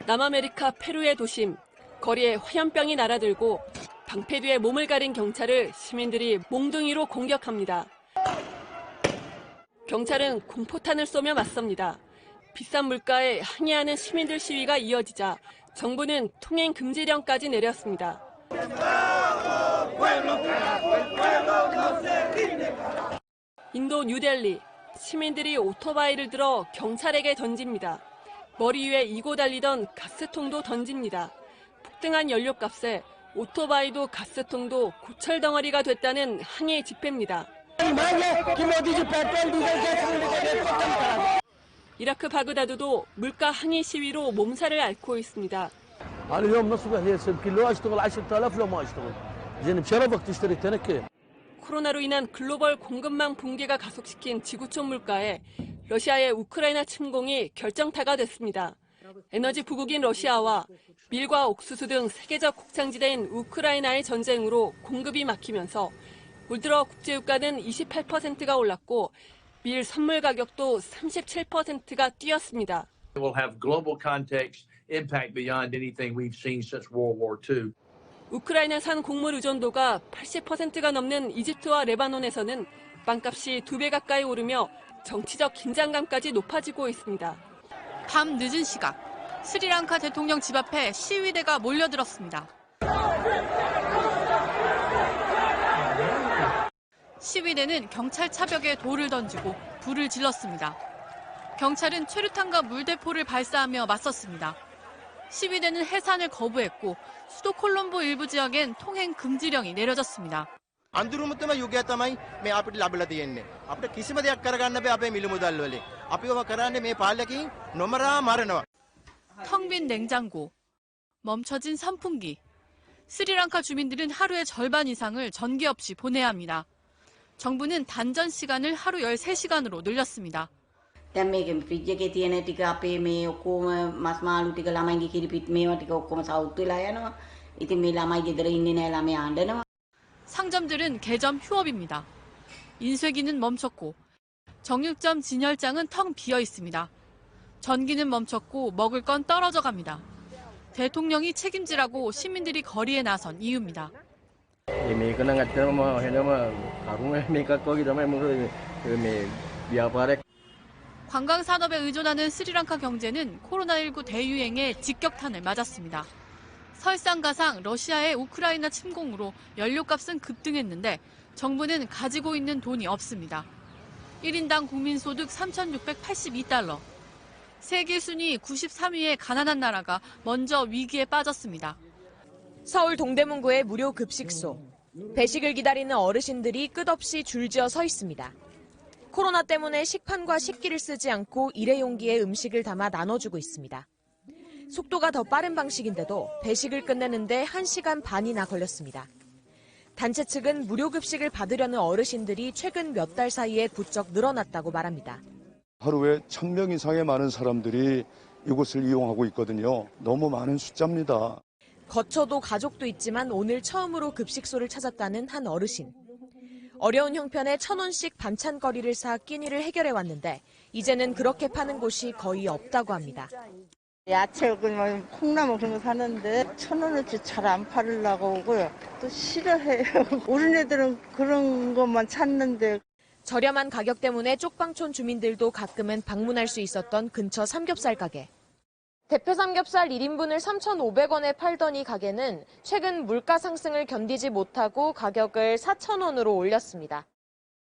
남아메리카 페루의 도심, 거리에 화염병이 날아들고 방패 뒤에 몸을 가린 경찰을 시민들이 몽둥이로 공격합니다. 경찰은 공포탄을 쏘며 맞섭니다. 비싼 물가에 항의하는 시민들 시위가 이어지자 정부는 통행 금지령까지 내렸습니다. 인도 뉴델리, 시민들이 오토바이를 들어 경찰에게 던집니다. 머리 위에 이고 달리던 가스통도 던집니다. 폭등한 연료값에 오토바이도 가스통도 고철 덩어리가 됐다는 항의 집회입니다. 이라크 바그다드도 물가 항의 시위로 몸살을 앓고 있습니다. 코로나로 인한 글로벌 공급망 붕괴가 가속시킨 지구촌 물가에 러시아의 우크라이나 침공이 결정타가 됐습니다. 에너지 부국인 러시아와 밀과 옥수수 등 세계적 곡창지대인 우크라이나의 전쟁으로 공급이 막히면서 올 들어 국제유가는 28%가 올랐고 밀 선물 가격도 37%가 뛰었습니다. It will have global context impact beyond anything we've seen since World War II. 우크라이나산 곡물 의존도가 80%가 넘는 이집트와 레바논에서는 빵값이 2배 가까이 오르며 정치적 긴장감까지 높아지고 있습니다. 밤 늦은 시각, 스리랑카 대통령 집 앞에 시위대가 몰려들었습니다. 시위대는 경찰 차벽에 돌을 던지고 불을 질렀습니다. 경찰은 최루탄과 물대포를 발사하며 맞섰습니다. 시위대는 해산을 거부했고 수도 콜롬보 일부 지역엔 통행 금지령이 내려졌습니다. 텅 빈 냉장고, 멈춰진 선풍기. 스리랑카 주민들은 하루의 절반 이상을 전기 없이 보내야 합니다. 정부는 단전 시간을 하루 13시간으로 늘렸습니다. දැන් මේක ෆ්‍රිජ් එකේ තියෙන ටික අපේ මේ ඔක්කොම මස් මාළු ටික ළමයිගේ කිරිපිට මේවා ටික ඔක්කොම සවුත් වෙලා යනවා. 이තින් මේ ළමයි ගෙදර ඉන්නේ නැහැ ළමයි 아ண்டනවා. 상점들은 개점 휴업입니다. 인쇄기는 멈췄고 정육점 진열장은 텅 비어 있습니다. 전기는 멈췄고 먹을 건 떨어져 갑니다. 대통령이 책임지라고 시민들이 거리에 나선 이유입니다. 관광 산업에 의존하는 스리랑카 경제는 코로나19 대유행에 직격탄을 맞았습니다. 설상가상 러시아의 우크라이나 침공으로 연료값은 급등했는데 정부는 가지고 있는 돈이 없습니다. 1인당 국민소득 3,682달러. 세계 순위 93위의 가난한 나라가 먼저 위기에 빠졌습니다. 서울 동대문구의 무료 급식소. 배식을 기다리는 어르신들이 끝없이 줄지어 서 있습니다. 코로나 때문에 식판과 식기를 쓰지 않고 일회용기에 음식을 담아 나눠주고 있습니다. 속도가 더 빠른 방식인데도 배식을 끝내는데 1시간 반이나 걸렸습니다. 단체 측은 무료 급식을 받으려는 어르신들이 최근 몇 달 사이에 부쩍 늘어났다고 말합니다. 하루에 1,000명 이상의 많은 사람들이 이곳을 이용하고 있거든요. 너무 많은 숫자입니다. 거처도 가족도 있지만 오늘 처음으로 급식소를 찾았다는 한 어르신. 어려운 형편에 1,000원씩 반찬거리를 사 끼니를 해결해 왔는데 이제는 그렇게 파는 곳이 거의 없다고 합니다. 야채, 콩나물 그런 거 사는데 1,000원어치 잘 안 팔으려고 오고요. 또 싫어해요. 어린애들은 그런 것만 찾는데. 저렴한 가격 때문에 쪽방촌 주민들도 가끔은 방문할 수 있었던 근처 삼겹살 가게. 대패 삼겹살 1인분을 3,500원에 팔던 이 가게는 최근 물가 상승을 견디지 못하고 가격을 4,000원으로 올렸습니다.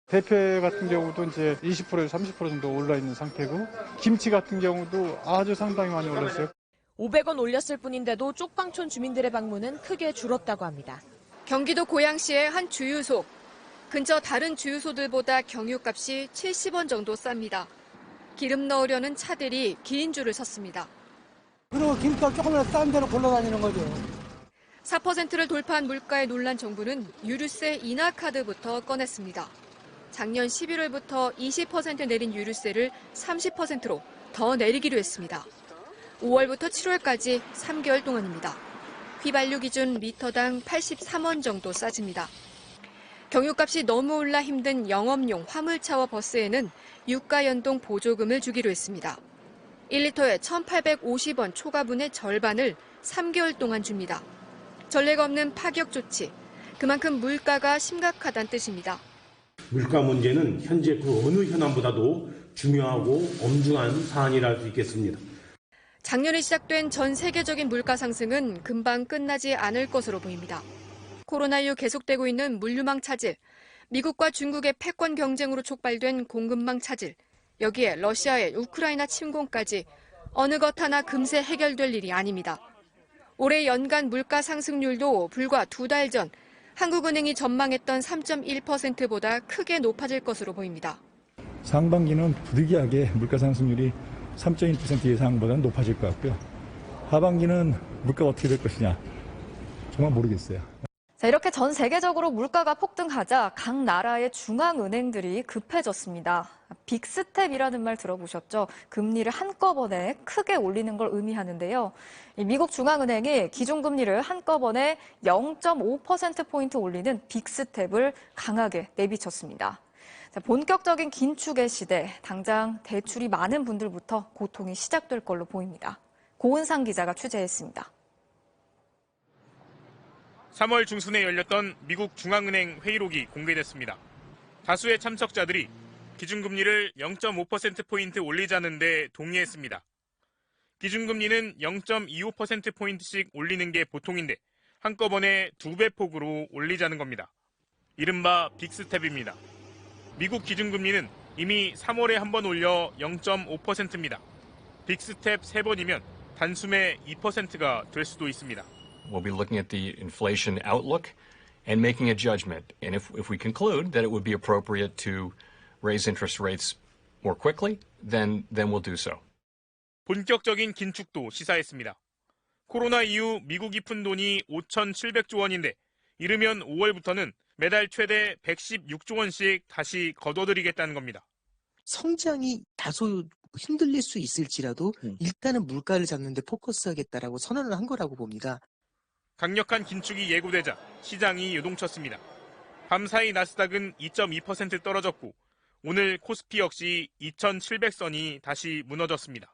대패 같은 경우도 이제 20%에서 30% 정도 올라 있는 상태고 김치 같은 경우도 아주 상당히 많이 올랐어요. 500원 올렸을 뿐인데도 쪽방촌 주민들의 방문은 크게 줄었다고 합니다. 경기도 고양시의 한 주유소. 근처 다른 주유소들보다 경유값이 70원 정도 쌉니다. 기름 넣으려는 차들이 긴 줄을 섰습니다. 그리고 김밥 조금이라도 싼 데로 골라다니는 거죠. 4%를 돌파한 물가에 놀란 정부는 유류세 인하 카드부터 꺼냈습니다. 작년 11월부터 20% 내린 유류세를 30%로 더 내리기로 했습니다. 5월부터 7월까지 3개월 동안입니다. 휘발유 기준 리터당 83원 정도 싸집니다. 경유값이 너무 올라 힘든 영업용 화물차와 버스에는 유가 연동 보조금을 주기로 했습니다. 1리터에 1,850원 초과분의 절반을 3개월 동안 줍니다. 전례가 없는 파격 조치, 그만큼 물가가 심각하다는 뜻입니다. 물가 문제는 현재 그 어느 현안보다도 중요하고 엄중한 사안이라 할 수 있겠습니다. 작년에 시작된 전 세계적인 물가 상승은 금방 끝나지 않을 것으로 보입니다. 코로나19 계속되고 있는 물류망 차질, 미국과 중국의 패권 경쟁으로 촉발된 공급망 차질, 여기에 러시아의 우크라이나 침공까지 어느 것 하나 금세 해결될 일이 아닙니다. 올해 연간 물가 상승률도 불과 2달 전 한국은행이 전망했던 3.1%보다 크게 높아질 것으로 보입니다. 상반기는 부득이하게 물가 상승률이 3.1% 예상보다는 높아질 것 같고요. 하반기는 물가가 어떻게 될 것이냐 정말 모르겠어요. 자, 이렇게 전 세계적으로 물가가 폭등하자 각 나라의 중앙은행들이 급해졌습니다. 빅스텝이라는 말 들어보셨죠? 금리를 한꺼번에 크게 올리는 걸 의미하는데요. 미국 중앙은행이 기준금리를 한꺼번에 0.5%포인트 올리는 빅스텝을 강하게 내비쳤습니다. 자, 본격적인 긴축의 시대, 당장 대출이 많은 분들부터 고통이 시작될 걸로 보입니다. 고은상 기자가 취재했습니다. 3월 중순에 열렸던 미국 중앙은행 회의록이 공개됐습니다. 다수의 참석자들이 기준금리를 0.5%포인트 올리자는 데 동의했습니다. 기준금리는 0.25%포인트씩 올리는 게 보통인데 한꺼번에 2배 폭으로 올리자는 겁니다. 이른바 빅스텝입니다. 미국 기준금리는 이미 3월에 한 번 올려 0.5%입니다. 빅스텝 3번이면 단숨에 2%가 될 수도 있습니다. We'll be looking at the inflation outlook and making a judgment. And if we conclude that it would be appropriate to raise interest rates more quickly, then we'll do so. 본격적인 긴축도 시사했습니다. 코로나 이후 미국이 푼 돈이 5,700조 원인데 이르면 5월부터는 매달 최대 116조 원씩 다시 거둬들이겠다는 겁니다. 성장이 다소 흔들릴 수 있을지라도 일단은 물가를 잡는 데 포커스하겠다라고 선언을 한 거라고 봅니다. 강력한 긴축이 예고되자 시장이 요동쳤습니다. 밤사이 나스닥은 2.2% 떨어졌고 오늘 코스피 역시 2,700선이 다시 무너졌습니다.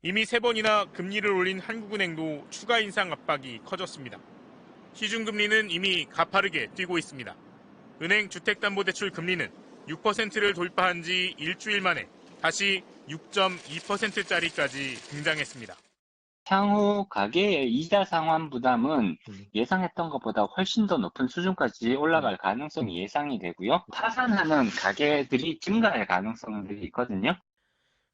이미 3번이나 금리를 올린 한국은행도 추가 인상 압박이 커졌습니다. 시중금리는 이미 가파르게 뛰고 있습니다. 은행 주택담보대출 금리는 6%를 돌파한 지 일주일 만에 다시 6.2%짜리까지 등장했습니다. 향후 가계의 이자 상환 부담은 예상했던 것보다 훨씬 더 높은 수준까지 올라갈 가능성이 예상이 되고요. 파산하는 가계들이 증가할 가능성들이 있거든요.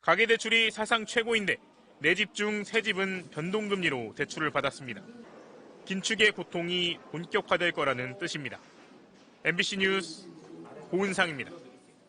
가계대출이 사상 최고인데 4집 중 3집은 변동금리로 대출을 받았습니다. 긴축의 고통이 본격화될 거라는 뜻입니다. MBC 뉴스 고은상입니다.